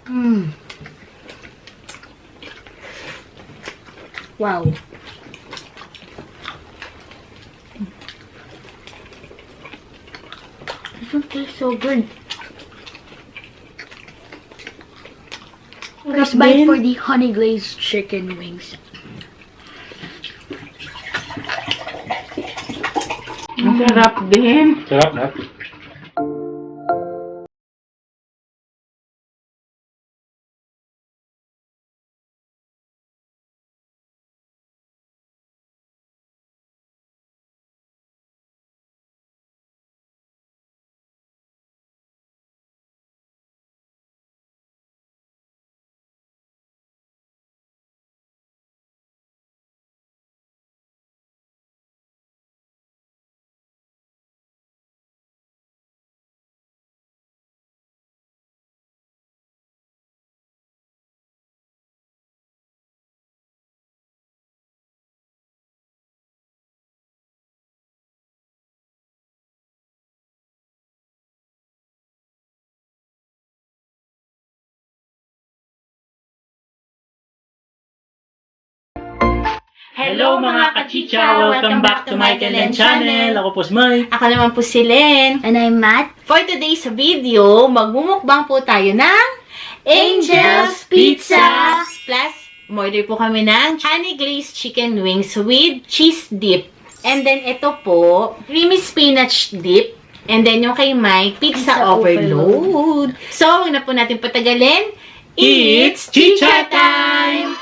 Wow. This one tastes so good. First bite for the honey glazed chicken wings. Masarap din. Sarap na. Hello mga kachicha! Welcome back to my Kalen channel. Ako po si Mike. Ako naman po si Len. And I'm Matt. For today's video, magmumukbang po tayo ng Angel's Pizza! Plus, umorder po kami ng honey glazed chicken wings with cheese dip. And then ito po, creamy spinach dip. And then yung kay Mike, pizza overload. So, huwag na po natin patagalin. It's chicha time!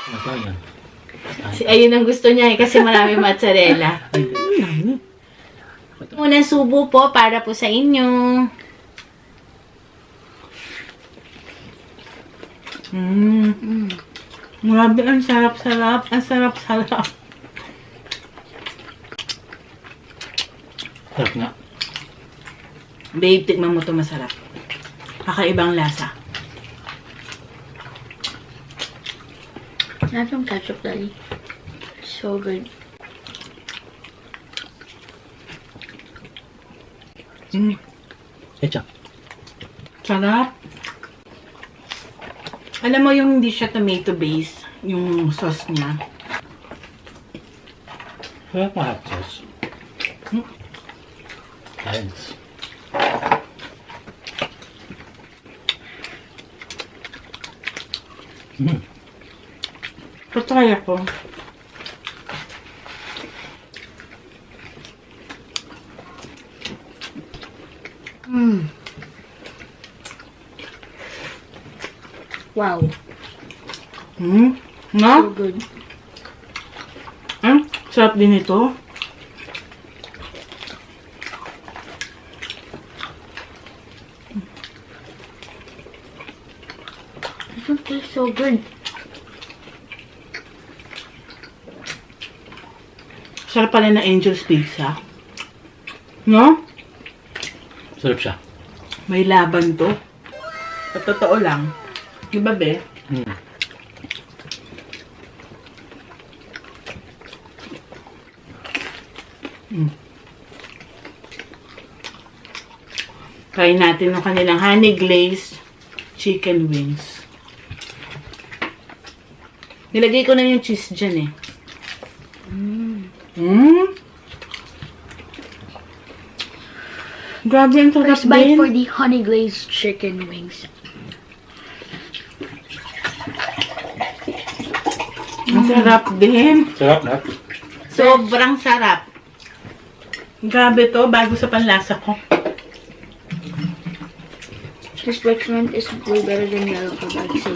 Ayun ang gusto niya kasi marami mozzarella. Unang subo po para po sa inyo. Grabe, ang sarap-sarap. Ang sarap-sarap. Sarap nga. Babe, tikman mo ito, masarap. Kakaibang lasa. I have some ketchup, Daddy. So good. Ketchup. Sarap. Alam mo yung hindi siya tomato base, yung sauce niya. Sarap nga hot sauce. Thanks. Patry ako. Wow. No? So good. Sarap din ito. This one tastes so good. Sarap pala na Angel's Pizza. No? Sarap siya. May laban to. Sa totoo lang. Diba, be? Try natin yung kanilang honey glazed chicken wings. Nilagay ko na yung cheese dyan eh. Grabe, ang sarap First bite din. for the honey glazed chicken wings. Ang sarap din. Sarap na. Sobrang sarap. Grabe to, bago sa panlasa ko. This Richmond is way better than yellow kebab, I'd say.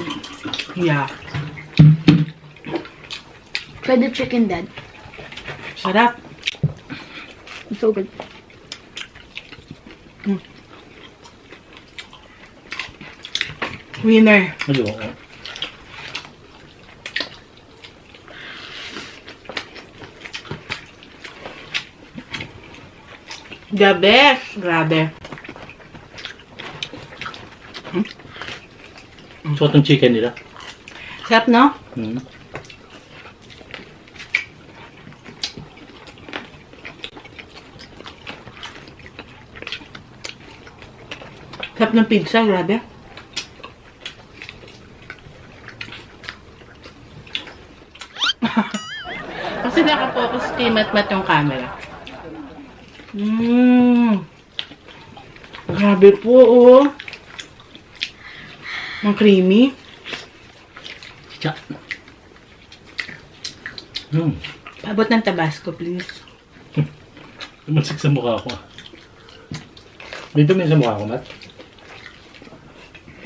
Yeah. Try the chicken, Dad. Sarap. It's so good. Winner. Medyo. The best. Grabe. So, itong chicken nila. Sarap, no? Sarap ng pizza. Grabe. Kasi nakapokus kay mat-mat yung camera. Grabe po, oh. Ang creamy. Chicha. Pabot ng Tabasco, please. Tumansik sa mukha ko. Dito may sa mukha ko, Matt.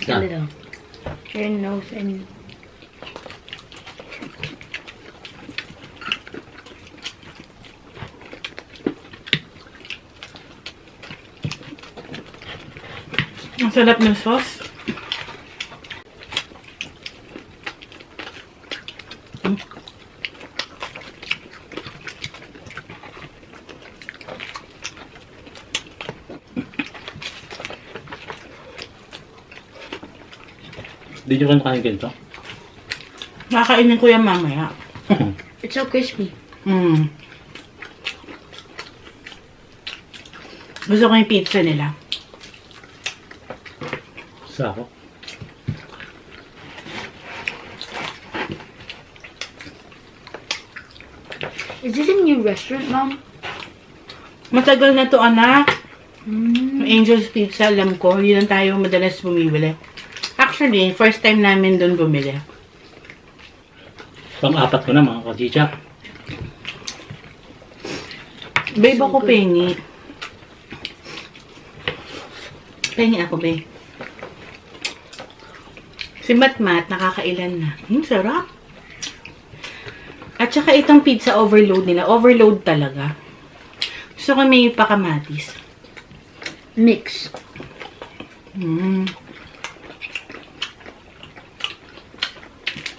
A little. Your nose and... Ang sarap ng sauce. Hindi nyo kayo nakain ganito? Nakakainin ko yan mamaya. It's so crispy. Gusto ko yung pizza nila. Sa ako. Is this a new restaurant, Mom? Matagal na to, anak. Angel's Pizza, alam ko. Yun ang tayo madalas bumibili. Actually, first time namin doon bumili. Pang-apat ko na mga kachicha. Babe, ako pengi. Pengi ako, babe. Si Matmat, nakakailan na. Sarap. At saka itong pizza overload nila. Overload talaga. Gusto ko may pakamatis. Mix.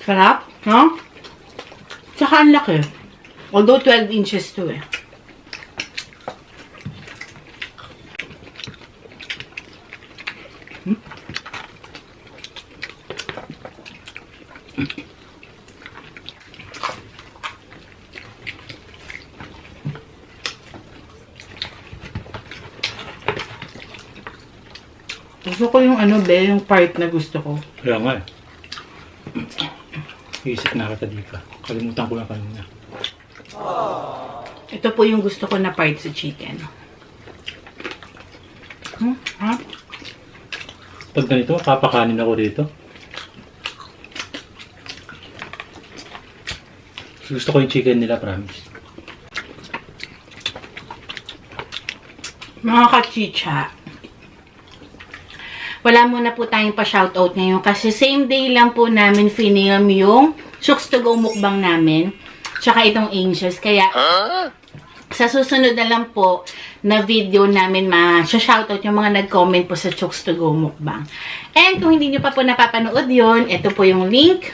Sarap, no? Tsaka ang laki. Although 12 inches to eh. Gusto ko yung ano be, yung part na gusto ko. Kaya nga eh. Isip na kita dito. Kalimutan ko lang kanina. Ito po yung gusto ko na part sa chicken. Ha? Pag ganito, papakanin ako dito. Gusto ko yung chicken nila, promise. Mga kachicha, wala muna po tayong pa-shoutout ngayon kasi same day lang po namin finilm yung Chooks to Go mukbang namin. Tsaka itong Angels. Kaya, sa susunod na lang po na video namin ma-shoutout yung mga nag-comment po sa Chooks to Go mukbang. And kung hindi nyo pa po napapanood yon, ito po yung link.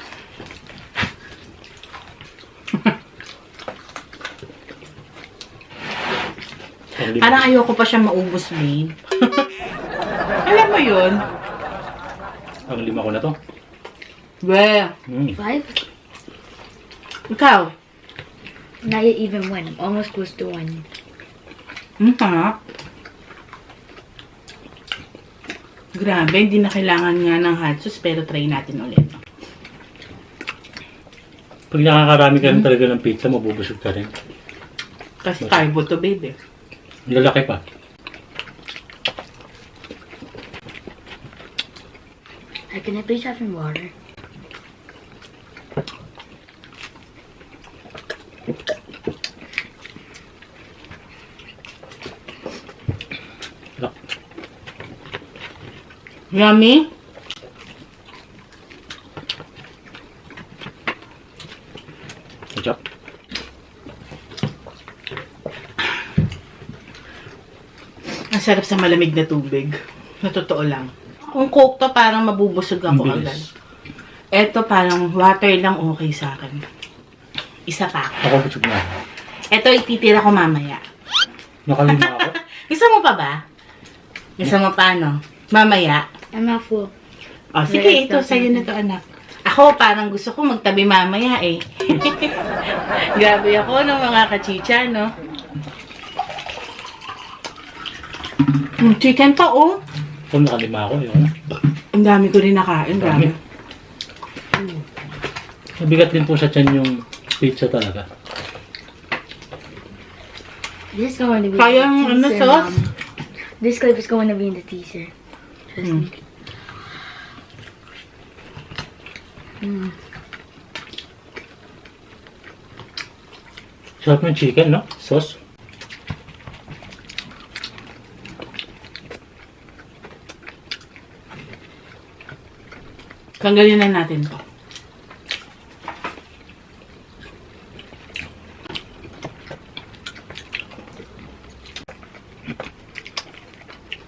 Parang ayoko pa siya maubos, babe. Alam mo yun? Ang 5 ko na to. Well, 5? ikaw? Not yet even 1. Almost close to 1. Sarap. Grabe, hindi na kailangan nga ng hot sauce, pero try natin ulit. Pag nakakarami ka rin talaga ng pizza, mabubusog ka rin. Kasi carbo to, babe. Lalaki pa. Can I please have some water? Look. Yummy? Ketchup. Ang sarap sa malamig na tubig. Na totoo lang. Kung Coke to, parang mabubusog ako Ang bilis. agad. Eto, parang water lang okay sa akin. Isa pa. Ako busog na. Eto, ititira ko mamaya. Nakalima ako. Gusto mo pa ba? Gusto mo pa, no? Mamaya. I'm not full. O, sige, ito, sa'yo na to, anak. Ako, parang gusto ko magtabi mamaya, eh. Grabe ako ng mga kachicha, no? Chicken pa, oh. Kung nakalima ako, yun. Ang dami ko rin nakain, grabe. Mabigat din po sa tiyan yung pizza talaga. This is going to be Sayang, in the teaser, sauce? Mom. This clip is going to be in the teaser. Trust me. Sarap ng chicken, no? Sauce. Tanggalin na natin to.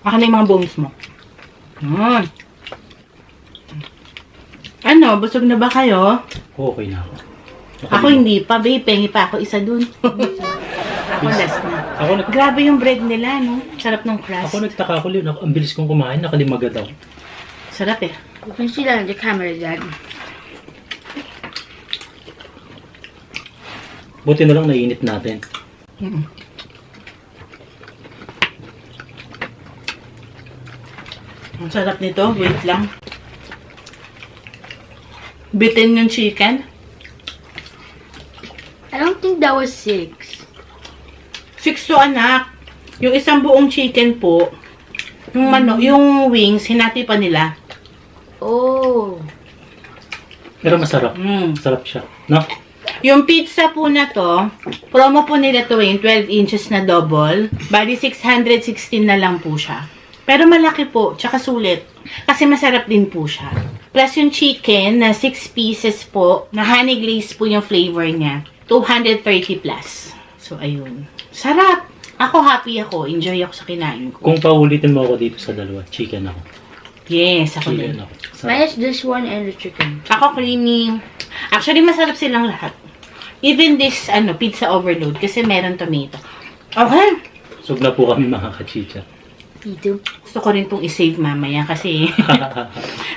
Baka na yung mga bones mo. Ano, busog na ba kayo? Okay na ako. Ako hindi pa, babe. Pengi pa ako isa dun. Ako last na. Ako, Grabe yung bread nila, no? Sarap ng crust. ako nagtaka ko yun. Ang bilis kong kumain. Nakalimagad ako. Sarap eh. You can see that on the camera, Dad. Buti na lang nainit natin. Ang sarap nito. Wait lang. Bitin yung chicken. I don't think that was 6. 6 to, anak. Yung isang buong chicken po, yung yung wings, hinati pa nila. Oh. Pero masarap. Sarap siya. No? Yung pizza po na to, promo po nila to yung 12 inches na double. Bali, 616 na lang po siya. Pero malaki po, tsaka sulit. Kasi masarap din po siya. Plus yung chicken na 6 pieces po, na honey glaze po yung flavor niya. 230 plus. So, ayun. Sarap! Ako happy ako. Enjoy ako sa kinain ko. Kung paulitin mo ako dito sa dalawa, chicken ako. Yes, ako Chicken din. ako. Minus this one and the chicken. Ako creamy. Actually, masarap silang lahat. Even this, pizza overload. Kasi meron tomato. Okay. Sug na po kami mga kachicha. Me too. Gusto ko rin itong isave mamaya kasi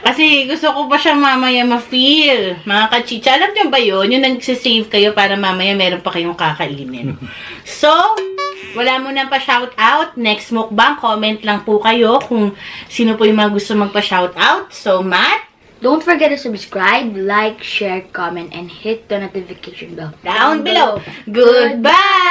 kasi gusto ko pa siya mamaya ma-feel. Mga kachicha, alam niyo ba yun? Yung nagsisave kayo para mamaya meron pa kayong kakainin. So, wala mo na pa shout out. Next mukbang, comment lang po kayo kung sino po yung mga gusto magpa-shout out. So, Matt, Don't forget to subscribe, like, share, comment, and hit the notification bell down below. Goodbye!